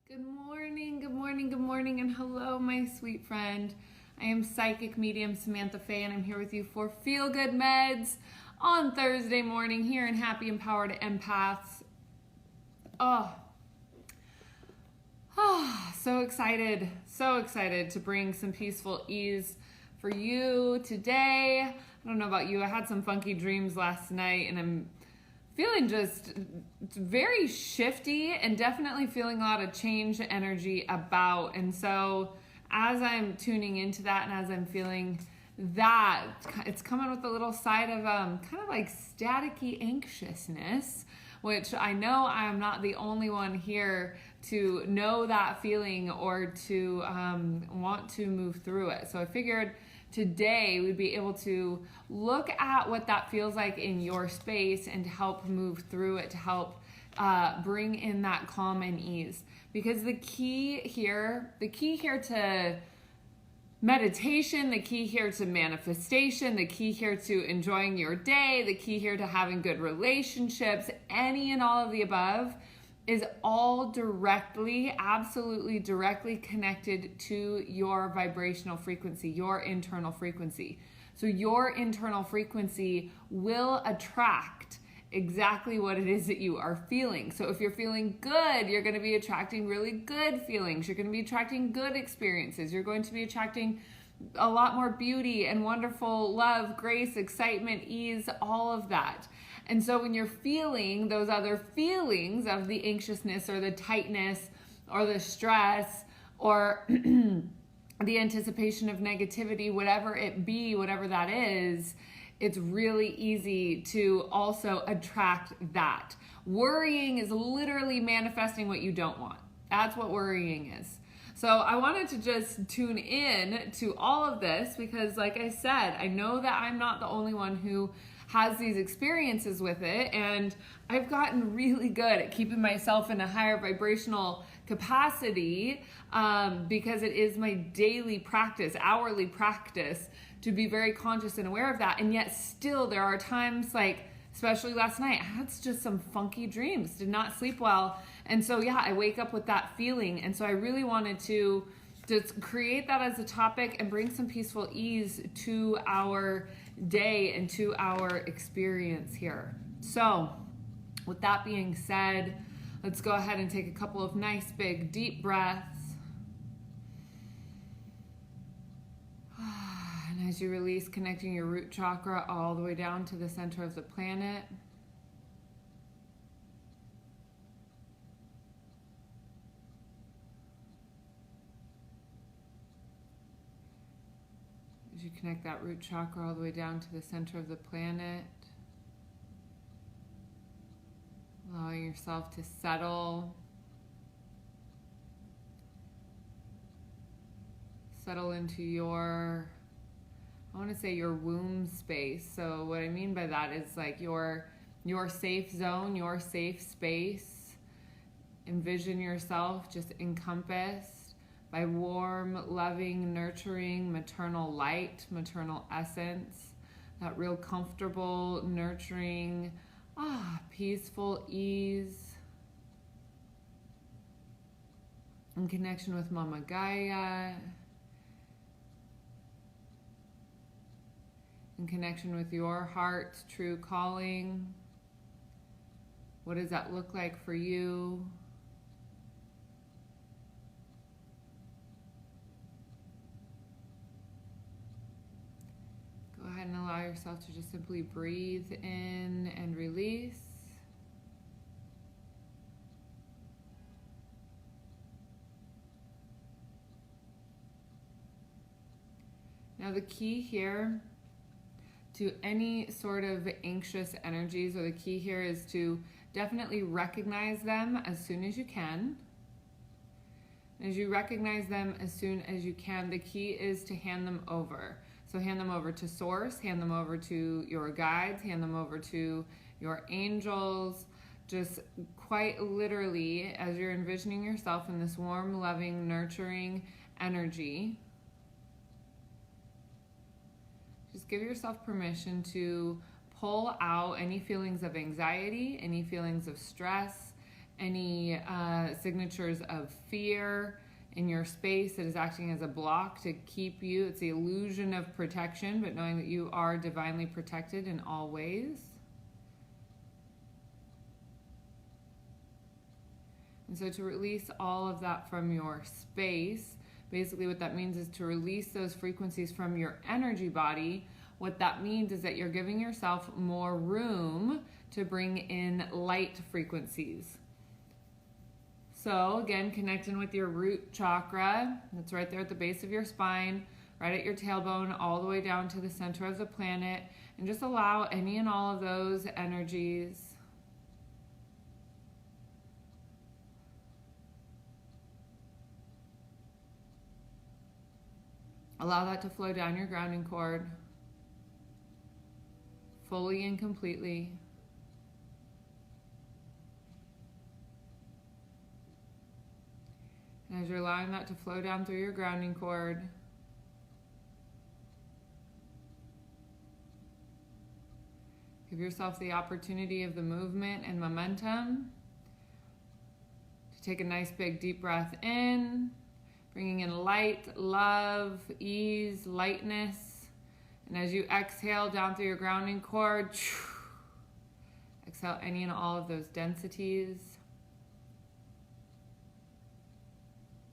Good morning, good morning, good morning, and hello, my sweet friend. I am Psychic Medium Samantha Fe, and I'm here with you for Feel Good Meds on Thursday morning here in Happy Empowered Empaths. So excited to bring some peaceful ease for you today. I don't know about you, I had some funky dreams last night, and I'm feeling just very shifty and definitely feeling a lot of change energy about. And so as I'm tuning into that and as I'm feeling that, it's coming with a little side of kind of like staticky anxiousness, which I know I'm not the only one here to know that feeling or to want to move through it. So I figured today we'd be able to look at what that feels like in your space and to help move through it, to help bring in that calm and ease. Because the key here to meditation, the key here to manifestation, the key here to enjoying your day, the key here to having good relationships, any and all of the above, is all absolutely directly connected to your vibrational frequency, your internal frequency. So your internal frequency will attract exactly what it is that you are feeling. So if you're feeling good, you're going to be attracting really good feelings. You're going to be attracting good experiences. You're going to be attracting a lot more beauty and wonderful love, grace, excitement, ease, all of that. And so when you're feeling those other feelings of the anxiousness or the tightness or the stress or the anticipation of negativity, whatever it be, whatever that is, it's really easy to also attract that. Worrying is literally manifesting what you don't want. That's what worrying is. So I wanted to just tune in to all of this because, like I said, I know that I'm not the only one who has these experiences with it, and I've gotten really good at keeping myself in a higher vibrational capacity because it is my daily practice, hourly practice, to be very conscious and aware of that. And yet still there are times, like especially last night, I had just some funky dreams, did not sleep well. And so yeah, I wake up with that feeling. And so I really wanted to just create that as a topic and bring some peaceful ease to our day and to our experience here. So with that being said, let's go ahead and take a couple of nice big deep breaths. And as you release, connecting your root chakra all the way down to the center of the planet. As you connect that root chakra all the way down to the center of the planet, allowing yourself to settle into your, I want to say your womb space. So what I mean by that is like your safe zone, your safe space. Envision yourself just encompassed by warm, loving, nurturing, maternal light, maternal essence, that real comfortable, nurturing, peaceful ease, in connection with Mama Gaia, in connection with your heart's true calling. What does that look like for you? Go ahead and allow yourself to just simply breathe in and release. Now the key here to any sort of anxious energies, or the key here is to definitely recognize them as soon as you can. As you recognize them as soon as you can, the key is to hand them over. So hand them over to Source, hand them over to your guides, hand them over to your angels. Just quite literally, as you're envisioning yourself in this warm, loving, nurturing energy, just give yourself permission to pull out any feelings of anxiety, any feelings of stress, any signatures of fear in your space that is acting as a block to keep you. It's the illusion of protection, but knowing that you are divinely protected in all ways. And so to release all of that from your space, basically what that means is to release those frequencies from your energy body. What that means is that you're giving yourself more room to bring in light frequencies. So again, connecting with your root chakra, that's right there at the base of your spine, right at your tailbone, all the way down to the center of the planet, and just allow any and all of those energies allow that to flow down your grounding cord fully and completely. And as you're allowing that to flow down through your grounding cord, give yourself the opportunity of the movement and momentum to take a nice big deep breath in, bringing in light, love, ease, lightness. And as you exhale down through your grounding cord, exhale any and all of those densities.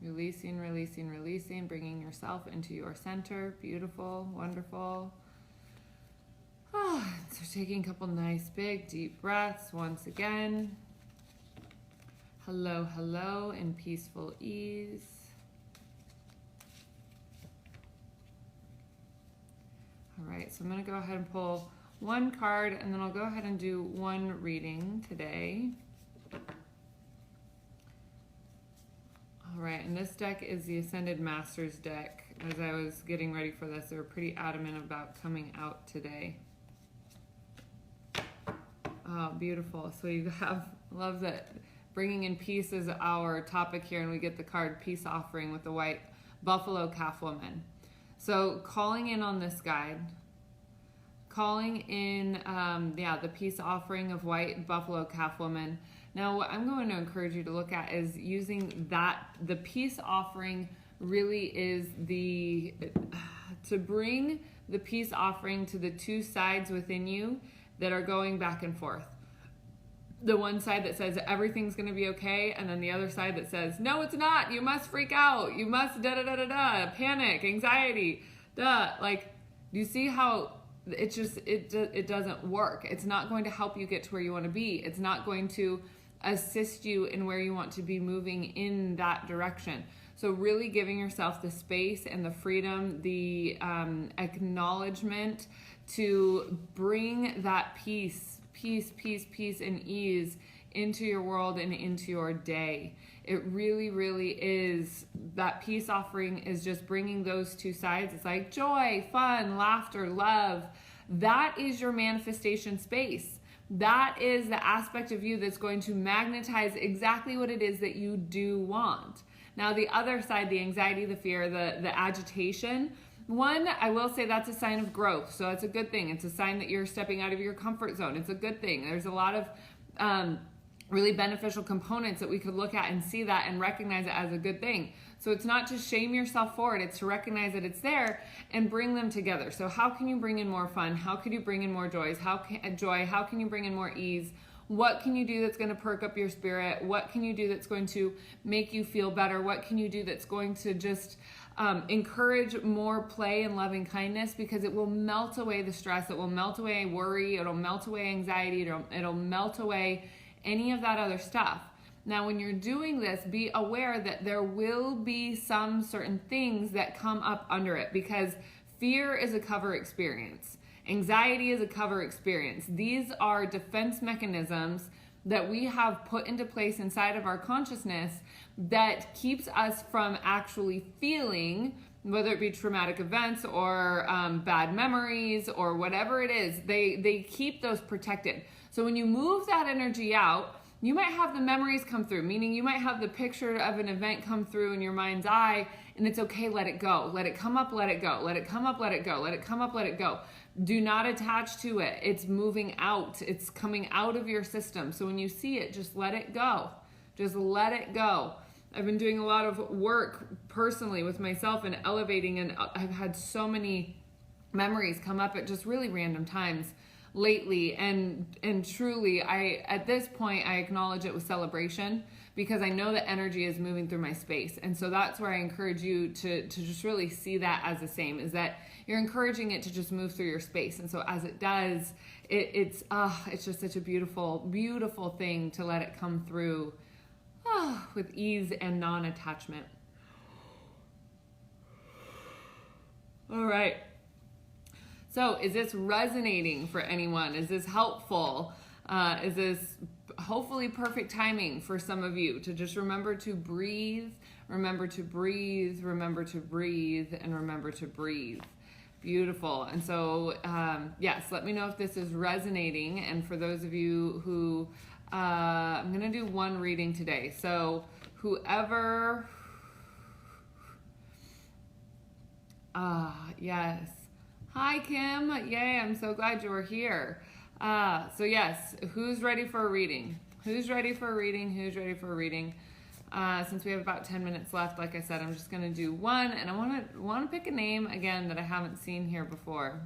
Releasing, releasing, releasing, bringing yourself into your center. Beautiful, wonderful. So taking a couple nice big deep breaths once again. Hello, hello, in peaceful ease. All right, so I'm going to go ahead and pull one card, and then I'll go ahead and do one reading today. All right, and this deck is the Ascended Masters deck. As I was getting ready for this, they were pretty adamant about coming out today. Oh, beautiful. So you have, love that bringing in peace is our topic here, and we get the card Peace Offering with the white buffalo calf woman. So calling in on this guide, calling in, the Peace Offering of white buffalo calf woman. Now, what I'm going to encourage you to look at is using that, the peace offering really is to bring the peace offering to the two sides within you that are going back and forth. The one side that says everything's going to be okay, and then the other side that says, no, it's not, you must freak out, you must panic, anxiety, like, do you see how it doesn't work? It's not going to help you get to where you want to be. It's not going to assist you in where you want to be moving in that direction. So really giving yourself the space and the freedom, the acknowledgement to bring that peace and ease into your world and into your day. It really, really is. That peace offering is just bringing those two sides. It's like joy, fun, laughter, love. That is your manifestation space. That is the aspect of you that's going to magnetize exactly what it is that you do want. Now, the other side, the anxiety, the fear, the agitation, one, I will say that's a sign of growth. So it's a good thing. It's a sign that you're stepping out of your comfort zone. It's a good thing. There's a lot of really beneficial components that we could look at and see that and recognize it as a good thing. So it's not to shame yourself for it. It's to recognize that it's there and bring them together. So how can you bring in more fun? How can you bring in more joy? How can you bring in more ease? What can you do that's going to perk up your spirit? What can you do that's going to make you feel better? What can you do that's going to just encourage more play and loving kindness? Because it will melt away the stress. It will melt away worry. It'll melt away anxiety. It'll melt away any of that other stuff. Now, when you're doing this, be aware that there will be some certain things that come up under it, because fear is a cover experience. Anxiety is a cover experience. These are defense mechanisms that we have put into place inside of our consciousness that keeps us from actually feeling, whether it be traumatic events or bad memories or whatever it is, they keep those protected. So when you move that energy out, you might have the memories come through, meaning you might have the picture of an event come through in your mind's eye, and it's okay, let it go. Let it come up, let it go. Let it come up, let it go. Let it come up, let it go. Do not attach to it. It's moving out. It's coming out of your system. So when you see it, just let it go. Just let it go. I've been doing a lot of work personally with myself and elevating, and I've had so many memories come up at just really random times lately, and truly, at this point I acknowledge it with celebration, because I know that energy is moving through my space. And so that's where I encourage you to just really see that as the same, is that you're encouraging it to just move through your space. And so as it does, it's just such a beautiful, beautiful thing to let it come through with ease and non-attachment. All right. So is this resonating for anyone? Is this helpful? Is this hopefully perfect timing for some of you to just remember to breathe, remember to breathe, remember to breathe, and remember to breathe? Beautiful. And so, yes, let me know if this is resonating. And for those of you who, I'm going to do one reading today. So whoever, yes. Hi, Kim. Yay, I'm so glad you're here. So yes, who's ready for a reading? Who's ready for a reading? Who's ready for a reading? Since we have about 10 minutes left, like I said, I'm just going to do one, and I want to pick a name again that I haven't seen here before.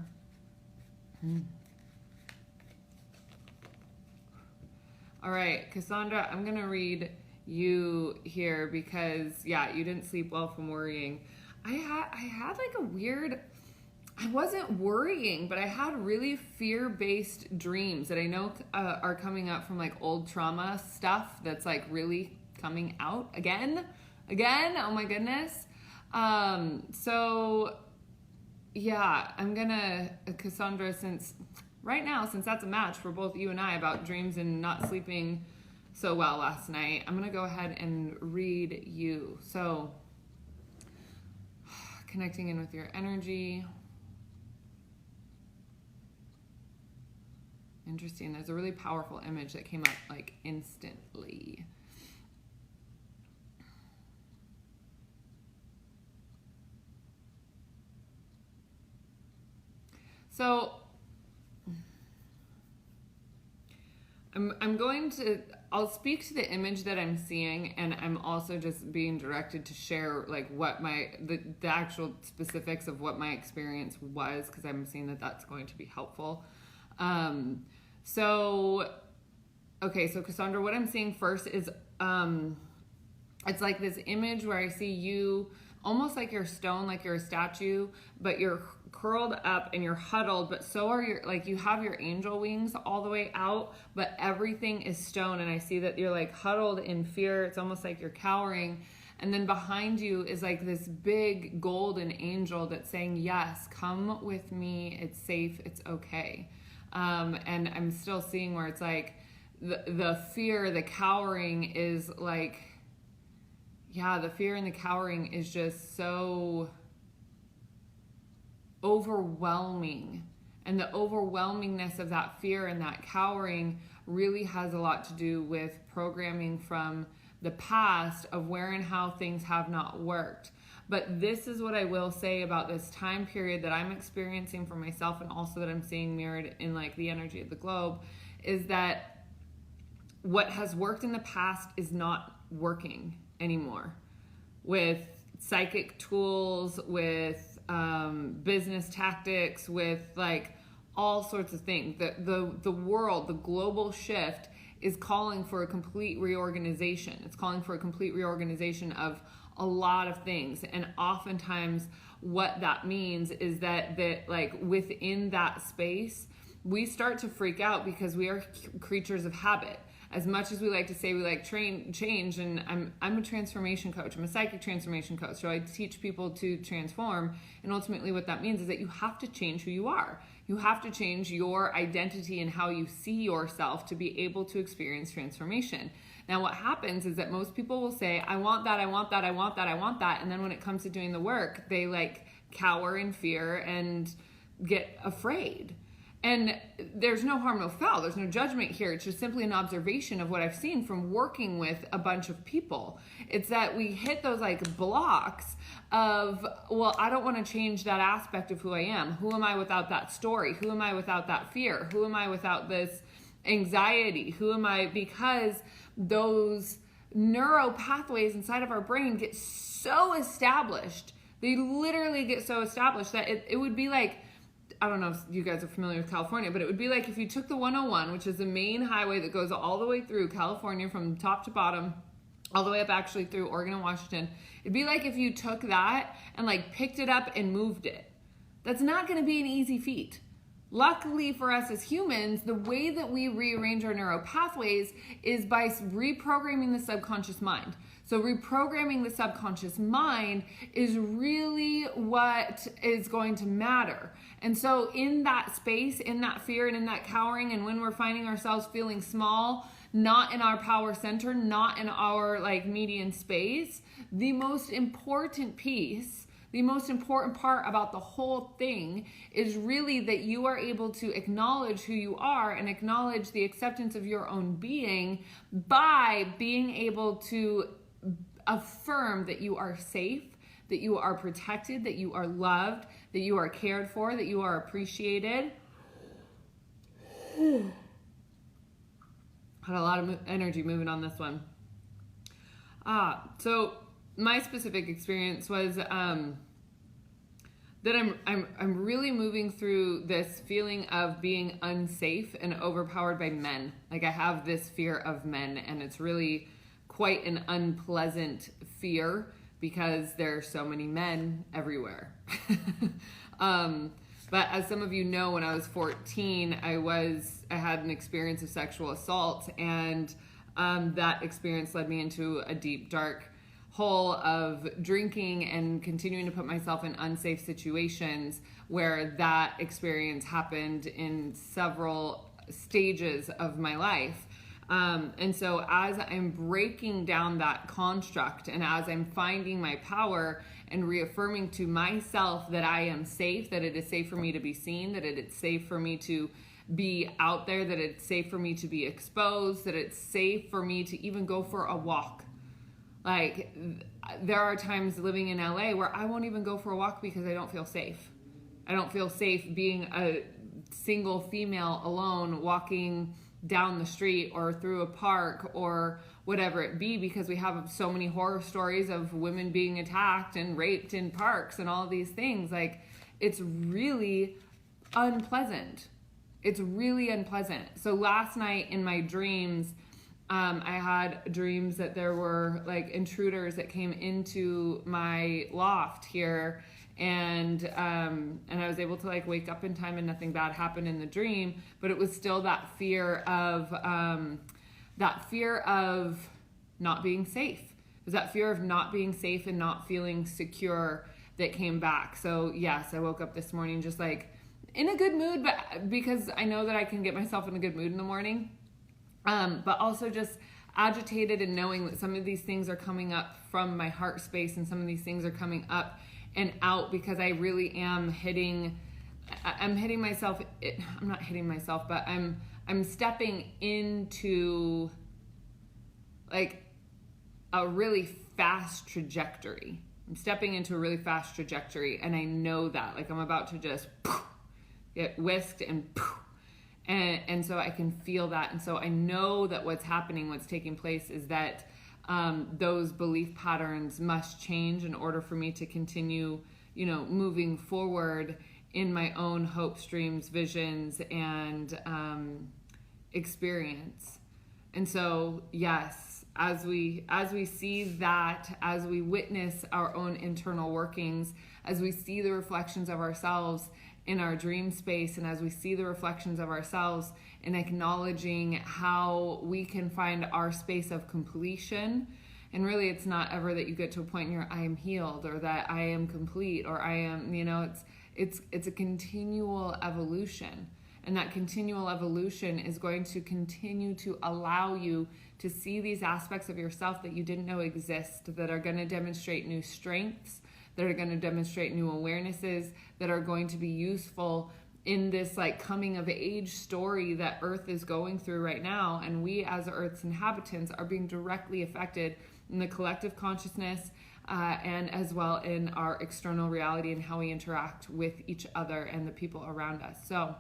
All right, Cassandra, I'm going to read you here because, yeah, you didn't sleep well from worrying. I had like a weird, I wasn't worrying, but I had really fear-based dreams that I know are coming up from like old trauma stuff that's like really coming out again. Oh my goodness. So yeah, I'm gonna, Cassandra, since that's a match for both you and I about dreams and not sleeping so well last night, I'm gonna go ahead and read you. So connecting in with your energy. Interesting. There's a really powerful image that came up like instantly. So I'll speak to the image that I'm seeing, and I'm also just being directed to share like what the actual specifics of what my experience was, because I'm seeing that that's going to be helpful. So Cassandra, what I'm seeing first is, it's like this image where I see you almost like you're stone, like you're a statue, but you're curled up and you're huddled, but so are your, like you have your angel wings all the way out, but everything is stone. And I see that you're like huddled in fear. It's almost like you're cowering. And then behind you is like this big golden angel that's saying, yes, come with me. It's safe. It's okay. And I'm still seeing where it's like the fear, the cowering is like, yeah, the fear and the cowering is just so overwhelming. And the overwhelmingness of that fear and that cowering really has a lot to do with programming from the past of where and how things have not worked. But this is what I will say about this time period that I'm experiencing for myself, and also that I'm seeing mirrored in like the energy of the globe, is that what has worked in the past is not working anymore with psychic tools, with business tactics, with like all sorts of things. The world, the global shift is calling for a complete reorganization. It's calling for a complete reorganization of a lot of things. And oftentimes what that means is that like within that space, we start to freak out because we are creatures of habit. As much as we like to say we like change, and I'm a transformation coach. I'm a psychic transformation coach. So I teach people to transform. And ultimately what that means is that you have to change who you are. You have to change your identity and how you see yourself to be able to experience transformation. Now what happens is that most people will say, I want that, I want that, I want that, I want that. And then when it comes to doing the work, they like cower in fear and get afraid. And there's no harm, no foul. There's no judgment here. It's just simply an observation of what I've seen from working with a bunch of people. It's that we hit those like blocks of, well, I don't want to change that aspect of who I am. Who am I without that story? Who am I without that fear? Who am I without this anxiety? Who am I? Because those neuro pathways inside of our brain get so established. They literally get so established that it would be like, I don't know if you guys are familiar with California, but it would be like if you took the 101, which is the main highway that goes all the way through California from top to bottom, all the way up actually through Oregon and Washington. It'd be like if you took that and like picked it up and moved it. That's not going to be an easy feat. Luckily for us as humans, the way that we rearrange our neural pathways is by reprogramming the subconscious mind. So reprogramming the subconscious mind is really what is going to matter. And so in that space, in that fear and in that cowering, and when we're finding ourselves feeling small, not in our power center, not in our like median space, the most important piece, the most important part about the whole thing is really that you are able to acknowledge who you are and acknowledge the acceptance of your own being by being able to affirm that you are safe, that you are protected, that you are loved, that you are cared for, that you are appreciated. Had a lot of energy moving on this one. So my specific experience was that I'm really moving through this feeling of being unsafe and overpowered by men. Like I have this fear of men, and it's really quite an unpleasant fear because there are so many men everywhere. But as some of you know, when I was 14, I had an experience of sexual assault, and that experience led me into a deep, dark hole of drinking and continuing to put myself in unsafe situations where that experience happened in several stages of my life. And so as I'm breaking down that construct and as I'm finding my power and reaffirming to myself that I am safe, that it is safe for me to be seen, that it is safe for me to be out there, that it's safe for me to be exposed, that it's safe for me to even go for a walk. Like there are times living in LA where I won't even go for a walk because I don't feel safe. I don't feel safe being a single female alone walking down the street or through a park or whatever it be, because we have so many horror stories of women being attacked and raped in parks and all these things. Like it's really unpleasant. It's really unpleasant. So last night in my dreams, I had dreams that there were like intruders that came into my loft here, and I was able to like wake up in time and nothing bad happened in the dream, but it was still that fear of not being safe. It was that fear of not being safe and not feeling secure that came back. So yes, I woke up this morning just like in a good mood, but because I know that I can get myself in a good mood in the morning. But also just agitated and knowing that some of these things are coming up from my heart space and some of these things are coming up and out because I really am I'm not hitting myself, but I'm stepping into like a really fast trajectory. I'm stepping into a really fast trajectory, and I know that like I'm about to just get whisked and so I can feel that. And so I know that what's taking place is that those belief patterns must change in order for me to continue, moving forward in my own hopes, dreams, visions, and experience. And so, yes, as we see that, as we witness our own internal workings, as we see the reflections of ourselves in our dream space, and as we see the reflections of ourselves in acknowledging how we can find our space of completion. And really it's not ever that you get to a point where I am healed or that I am complete or I am, it's a continual evolution. And that continual evolution is going to continue to allow you to see these aspects of yourself that you didn't know exist, that are going to demonstrate new strengths, that are going to demonstrate new awarenesses, that are going to be useful in this like coming of age story that Earth is going through right now. And we as Earth's inhabitants are being directly affected in the collective consciousness and as well in our external reality and how we interact with each other and the people around us. So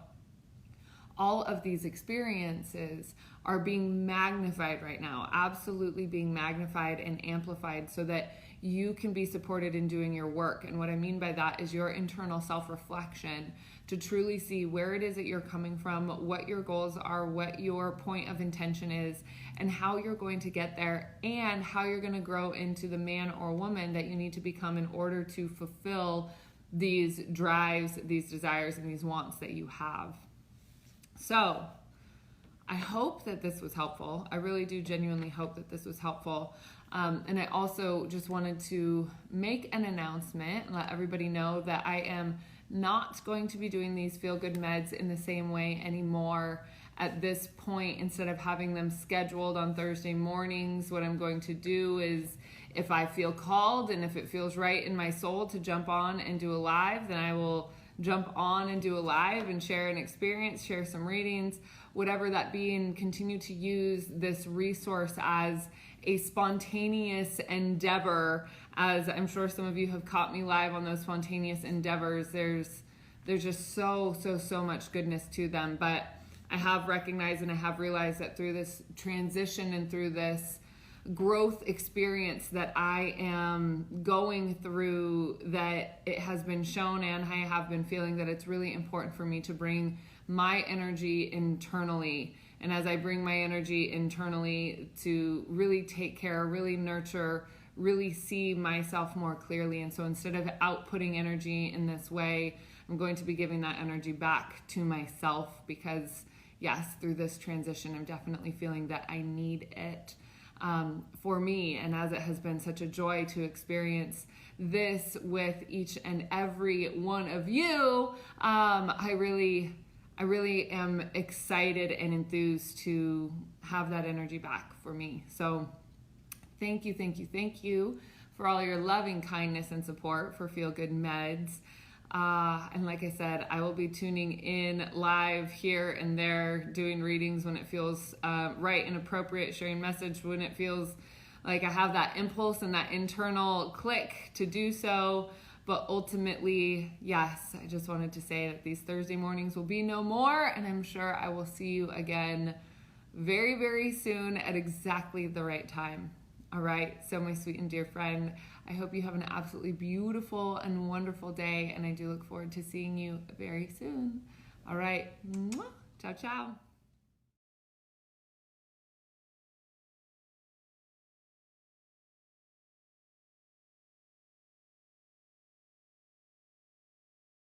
all of these experiences are being magnified right now, absolutely being magnified and amplified so that you can be supported in doing your work. And what I mean by that is your internal self-reflection to truly see where it is that you're coming from, what your goals are, what your point of intention is, and how you're going to get there, and how you're going to grow into the man or woman that you need to become in order to fulfill these drives, these desires, and these wants that you have. So I hope that this was helpful. I really do genuinely hope that this was helpful. And I also just wanted to make an announcement and let everybody know that I am not going to be doing these feel-good meds in the same way anymore at this point. Instead of having them scheduled on Thursday mornings, what I'm going to do is, if I feel called and if it feels right in my soul to jump on and do a live, then I will jump on and do a live and share an experience, share some readings, whatever that be, and continue to use this resource as a spontaneous endeavor. As I'm sure some of you have caught me live on those spontaneous endeavors, there's just so much goodness to them. But I have recognized and I have realized that through this transition and through this growth experience that I am going through, that it has been shown and I have been feeling that it's really important for me to bring my energy internally. And as I bring my energy internally, to really take care, really nurture, really see myself more clearly. And so instead of outputting energy in this way, I'm going to be giving that energy back to myself, because yes, through this transition, I'm definitely feeling that I need it. For me, and as it has been such a joy to experience this with each and every one of you, I really am excited and enthused to have that energy back for me. So thank you for all your loving kindness and support for Feel Good Meds. And like I said, I will be tuning in live here and there, doing readings when it feels right and appropriate, sharing message when it feels like I have that impulse and that internal click to do so. But ultimately, yes, I just wanted to say that these Thursday mornings will be no more, and I'm sure I will see you again very, very soon at exactly the right time. All right, so my sweet and dear friend, I hope you have an absolutely beautiful and wonderful day, and I do look forward to seeing you very soon. All right, ciao, ciao.